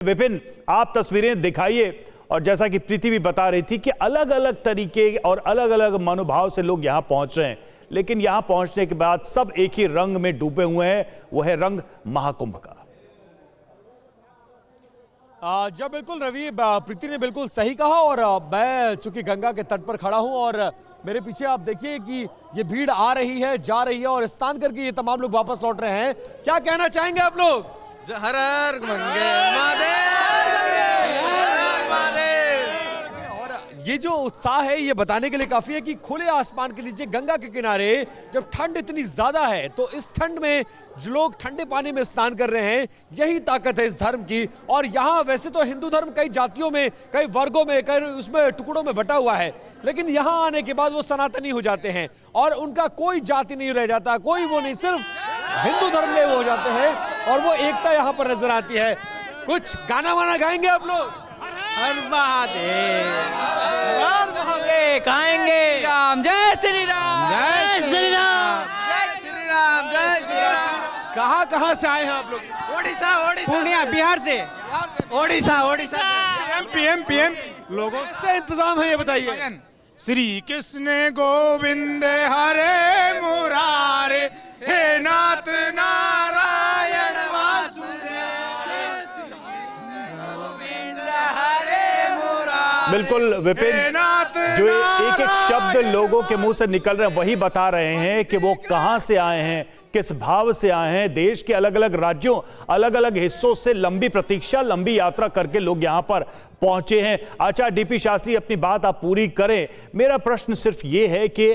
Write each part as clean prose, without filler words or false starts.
विपिन, आप तस्वीरें दिखाइए। और जैसा कि प्रीति भी बता रही थी कि अलग अलग तरीके और अलग अलग मनोभाव से लोग यहां पहुंच रहे हैं, लेकिन यहां पहुंचने के बाद सब एक ही रंग में डूबे हुए हैं, वो है रंग महाकुंभ का। जब बिल्कुल रवि, प्रीति ने बिल्कुल सही कहा। और मैं चूंकि गंगा के तट पर खड़ा हूं और मेरे पीछे आप देखिए कि ये भीड़ आ रही है, जा रही है और स्नान करके ये तमाम लोग वापस लौट रहे हैं। क्या कहना चाहेंगे आप लोग? हर हर महादेव। और ये जो उत्साह है ये बताने के लिए काफी है कि खुले आसमान के नीचे गंगा के किनारे जब ठंड इतनी ज्यादा है तो इस ठंड में जो लोग ठंडे पानी में स्नान कर रहे हैं, यही ताकत है इस धर्म की। और यहाँ वैसे तो हिंदू धर्म कई जातियों में, कई वर्गों में, कई उसमें टुकड़ों में बटा हुआ है, लेकिन यहाँ आने के बाद वो सनातनी हो जाते हैं और उनका कोई जाति नहीं रह जाता, कोई वो नहीं, सिर्फ हिंदू धर्म में वो हो जाते हैं और वो एकता यहाँ पर नजर आती है। कुछ गाना वाना गाएंगे आप लोग? हर महादेव, हर महादेव गाएंगे। राम जय श्री राम, जय श्री राम, जय श्री राम, जय श्री राम। कहाँ से आए हैं आप लोग? ओडिशा, ओडिशा, पूर्णिया बिहार से। ओडिशा, ओडिशा। पीएम लोगों से इंतजाम है ये बताइए। श्री कृष्ण गोविंद हरे मुरारे, हे नाथ नारायण वासुदेव। बिल्कुल विपिन, जो एक एक शब्द लोगों के मुंह से निकल रहे हैं वही बता रहे हैं कि वो कहां से आए हैं, किस भाव से आए हैं। देश के अलग अलग राज्यों, अलग अलग हिस्सों से लंबी प्रतीक्षा, लंबी यात्रा करके लोग यहां पर पहुंचे हैं। अच्छा डीपी शास्त्री, अपनी बात आप पूरी करें। मेरा प्रश्न सिर्फ ये है कि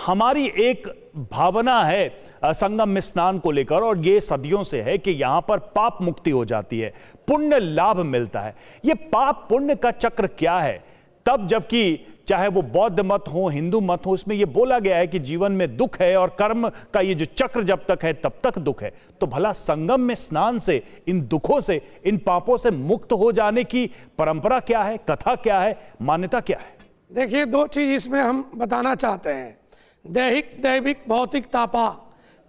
हमारी एक भावना है संगम में स्नान को लेकर, और ये सदियों से है कि यहां पर पाप मुक्ति हो जाती है, पुण्य लाभ मिलता है। ये पाप पुण्य का चक्र क्या है? तब जबकि चाहे वो बौद्ध मत हो, हिंदू मत हो, इसमें यह बोला गया है कि जीवन में दुख है और कर्म का ये जो चक्र जब तक है तब तक दुख है। तो भला संगम में स्नान से इन दुखों से, इन पापों से मुक्त हो जाने की परंपरा क्या है, कथा क्या है, मान्यता क्या है? देखिए, दो चीज इसमें हम बताना चाहते हैं। दैहिक, दैविक, भौतिक तापा,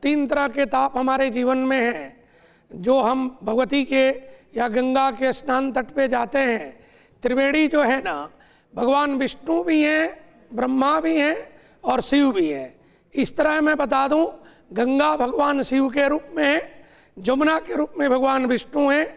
तीन तरह के ताप हमारे जीवन में हैं। जो हम भगवती के या गंगा के स्नान तट पे जाते हैं, त्रिवेणी जो है ना, भगवान विष्णु भी हैं, ब्रह्मा भी हैं और शिव भी हैं। इस तरह मैं बता दूं, गंगा भगवान शिव के रूप में है, जमुना के रूप में भगवान विष्णु हैं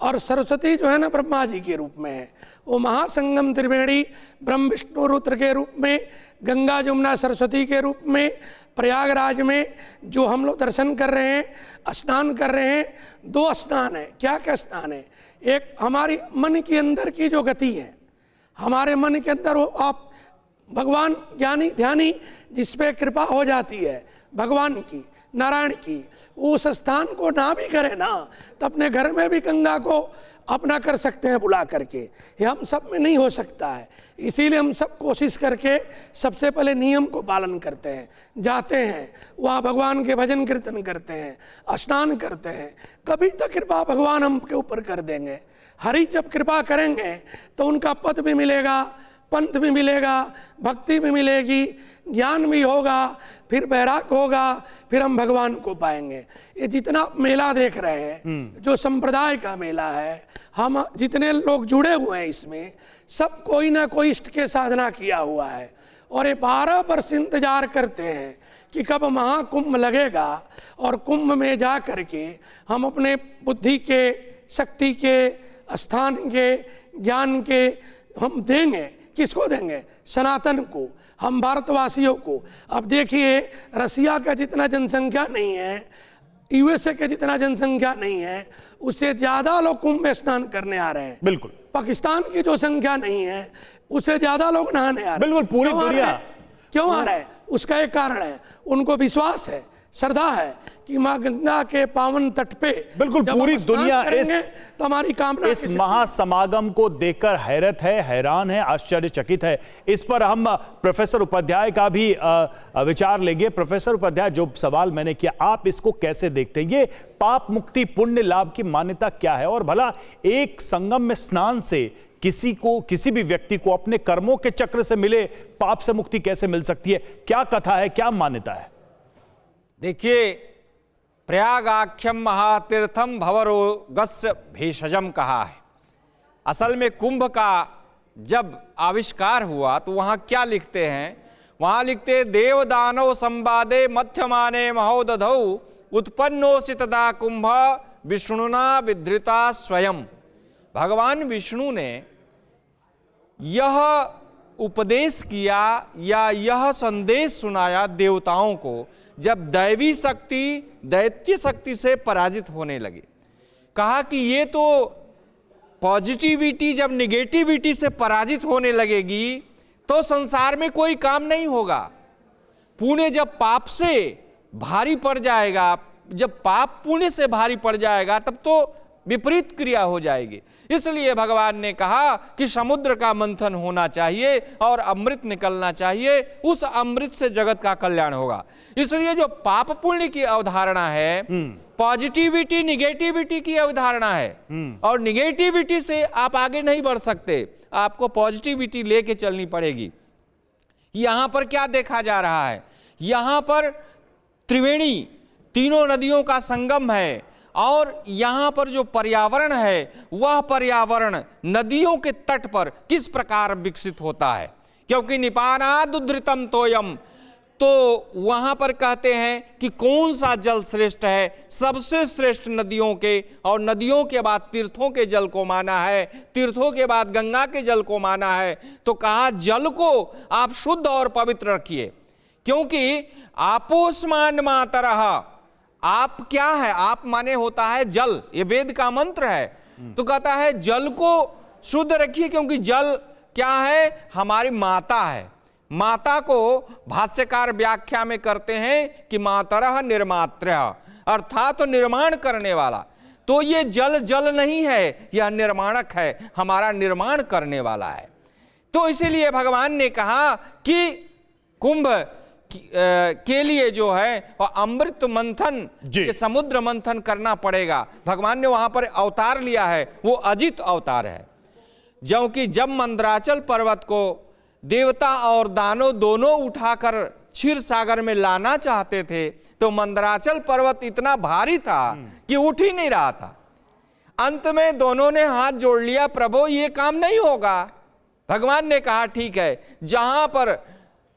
और सरस्वती जो है ना ब्रह्मा जी के रूप में है। वो महासंगम त्रिवेणी ब्रह्म विष्णु रुद्र के रूप में, गंगा जमुना सरस्वती के रूप में प्रयागराज में जो हम लोग दर्शन कर रहे हैं, स्नान कर रहे हैं। दो स्नान है। क्या क्या स्नान है? एक हमारी मन के अंदर की जो गति है, हमारे मन के अंदर वो आप भगवान ज्ञानी ध्यानी जिस पे कृपा हो जाती है भगवान की, नारायण की, उस स्थान को ना भी करें ना तो अपने घर में भी गंगा को अपना कर सकते हैं बुला करके। ये हम सब में नहीं हो सकता है, इसीलिए हम सब कोशिश करके सबसे पहले नियम को पालन करते हैं, जाते हैं वहाँ भगवान के भजन कीर्तन करते हैं, स्नान करते हैं। कभी तो कृपा भगवान हम के ऊपर कर देंगे। हरि जब कृपा करेंगे तो उनका पद भी मिलेगा, पंथ भी मिलेगा, भक्ति भी मिलेगी, ज्ञान भी होगा, फिर वैराग होगा, फिर हम भगवान को पाएंगे। ये जितना मेला देख रहे हैं, जो संप्रदाय का मेला है, हम जितने लोग जुड़े हुए हैं इसमें, सब कोई ना कोई इष्ट के साधना किया हुआ है और ये 12 वर्ष इंतजार करते हैं कि कब महाकुंभ लगेगा और कुंभ में जा करके हम अपने बुद्धि के, शक्ति के, स्थान के, ज्ञान के हम देंगे। किसको देंगे? सनातन को, हम भारतवासियों को। अब देखिए, रसिया का जितना जनसंख्या नहीं है, यूएसए के जितना जनसंख्या नहीं है, उससे ज्यादा लोग कुंभ में स्नान करने आ रहे हैं। बिल्कुल। पाकिस्तान की जो संख्या नहीं है, उससे ज्यादा लोग नहाने आ रहे हैं। बिल्कुल, पूरी दुनिया। क्यों आ रहा है? उसका एक कारण है, उनको विश्वास है, श्रद्धा है कि माँ गंगा के पावन तट पे बिल्कुल पूरी दुनिया तो हमारी कामना इस महासमागम को देखकर हैरत है, हैरान है, आश्चर्यचकित है। इस पर हम प्रोफेसर उपाध्याय का भी विचार लेंगे। प्रोफेसर उपाध्याय, जो सवाल मैंने किया, आप इसको कैसे देखते हैं? ये पाप मुक्ति, पुण्य लाभ की मान्यता क्या है? और भला एक संगम में स्नान से किसी को, किसी भी व्यक्ति को अपने कर्मों के चक्र से मिले पाप से मुक्ति कैसे मिल सकती है? क्या कथा है, क्या मान्यता है? देखिए, प्रयागाख्यम महातीर्थम भवरोगस्य भेषजम कहा है। असल में कुंभ का जब आविष्कार हुआ तो वहां क्या लिखते हैं? वहां लिखते देव दानव संवादे मध्यमाने महोदधौ उत्पन्नोऽसि तदा कुंभ विष्णुना विधृता स्वयं। भगवान विष्णु ने यह उपदेश किया या यह संदेश सुनाया देवताओं को जब दैवी शक्ति दैत्य शक्ति से पराजित होने लगी। कहा कि ये तो पॉजिटिविटी जब निगेटिविटी से पराजित होने लगेगी तो संसार में कोई काम नहीं होगा। पुण्य जब पाप से भारी पड़ जाएगा, जब पाप पुण्य से भारी पड़ जाएगा तब तो विपरीत क्रिया हो जाएगी। इसलिए भगवान ने कहा कि समुद्र का मंथन होना चाहिए और अमृत निकलना चाहिए, उस अमृत से जगत का कल्याण होगा। इसलिए जो पाप पुण्य की अवधारणा है, पॉजिटिविटी निगेटिविटी की अवधारणा है, और निगेटिविटी से आप आगे नहीं बढ़ सकते, आपको पॉजिटिविटी लेके चलनी पड़ेगी। यहां पर क्या देखा जा रहा है? यहां पर त्रिवेणी तीनों नदियों का संगम है और यहां पर जो पर्यावरण है वह पर्यावरण नदियों के तट पर किस प्रकार विकसित होता है, क्योंकि निपानाद उद्धृतम तोयम, तो वहां पर कहते हैं कि कौन सा जल श्रेष्ठ है, सबसे श्रेष्ठ नदियों के, और नदियों के बाद तीर्थों के जल को माना है, तीर्थों के बाद गंगा के जल को माना है। तो कहा जल को आप शुद्ध और पवित्र रखिए, क्योंकि आपोस्मान मातरः, आप क्या है? आप माने होता है जल, ये वेद का मंत्र है। तो कहता है जल को शुद्ध रखिए, क्योंकि जल क्या है? हमारी माता है। माता को भाष्यकार व्याख्या में करते हैं कि मातरः निर्मात्रः, अर्थात तो निर्माण करने वाला। तो ये जल जल नहीं है, यह निर्माणक है, हमारा निर्माण करने वाला है। तो इसीलिए भगवान ने कहा कि कुंभ के लिए जो है और अमृत मंथन के समुद्र मंथन करना पड़ेगा। भगवान ने वहां पर अवतार लिया है, वो अजित अवतार है। क्योंकि जब मंदराचल पर्वत को देवता और दानव दोनों उठाकर क्षीर सागर में लाना चाहते थे तो मंदराचल पर्वत इतना भारी था कि उठ ही नहीं रहा था। अंत में दोनों ने हाथ जोड़ लिया, प्रभु ये काम नहीं होगा। भगवान ने कहा ठीक है, जहां पर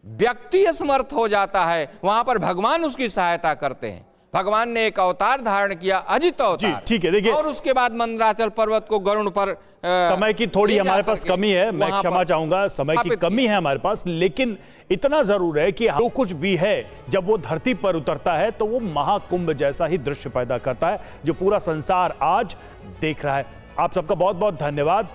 व्यक्ति असमर्थ हो जाता है वहां पर भगवान उसकी सहायता करते हैं। भगवान ने एक अवतार धारण किया, अजित अवतार। ठीक है, देखिए, और उसके बाद मंदराचल पर्वत को गरुड़ पर समय की थोड़ी हमारे पास कमी है, मैं क्षमा चाहूंगा, समय की कमी है हमारे पास, लेकिन इतना जरूर है कि जो कुछ भी है जब वो धरती पर उतरता है तो वो महाकुंभ जैसा ही दृश्य पैदा करता है जो पूरा संसार आज देख रहा है। आप सबका बहुत बहुत धन्यवाद।